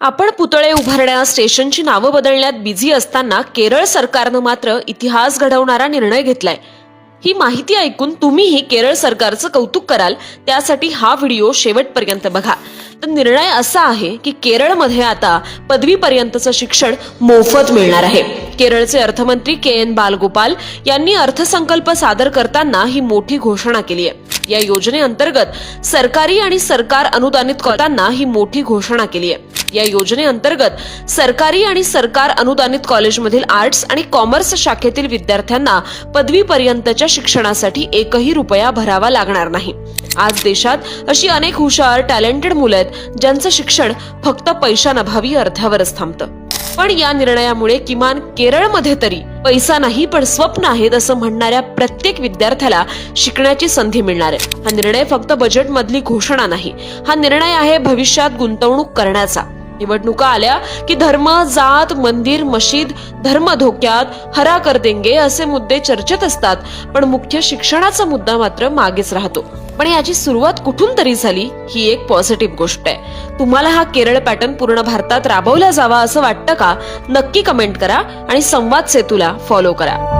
आपण पुतळे उभारण्यास स्टेशनची नावं बदलण्यात बिझी असताना केरळ सरकारनं मात्र इतिहास घडवणारा निर्णय घेतलाय। ही माहिती ऐकून तुम्हीही केरळ सरकारचं कौतुक कराल, त्यासाठी हा व्हिडिओ शेवटपर्यंत बघा। तर निर्णय असा आहे की केरळमध्ये आता पदवीपर्यंतचं शिक्षण मोफत मिळणार आहे। केरळचे अर्थमंत्री के.एन. बालगोपाल यांनी अर्थसंकल्प सादर करताना ही मोठी घोषणा केली आहे। या योजनेअंतर्गत सरकारी आणि सरकार अनुदानित कॉलेजांना ही मोठी घोषणा केली आहे। या योजनेअंतर्गत सरकारी आणि सरकार अनुदानित कॉलेजमधील आर्ट्स आणि कॉमर्स शाखेतील विद्यार्थ्यांना पदवीपर्यंतच्या शिक्षणासाठी एकही रुपया भरावा लागणार नाही। आज देशात अशी अनेक हुशार टॅलेंटेड मुलं आहेत ज्यांचं शिक्षण फक्त पैशानभावी अर्ध्यावरच थांबतं। पण या निर्णयामुळे किमान केरळमध्ये तरी पैसा नाही पण स्वप्न आहेत असं म्हणणाऱ्या प्रत्येक विद्यार्थ्याला शिकण्याची संधी मिळणार आहे। हा निर्णय फक्त बजेट मधली घोषणा नाही, हा निर्णय आहे भविष्यात गुंतवणूक करण्याचा। निवडणुका आल्या की धर्म, जात, मंदिर, मशीद, धर्म धोक्यात, हरा कर देंगे असे मुद्दे चर्चेत असतात, पण मुख्य शिक्षणाचा मुद्दा मात्र मागेच राहतो। पण याची सुरुवात कुठून तरी झाली ही एक पॉझिटिव्ह गोष्ट आहे। तुम्हाला हा केरळ पॅटर्न पूर्ण भारतात राबवला जावा असं वाटतं का? नक्की कमेंट करा आणि संवाद सेतूला फॉलो करा।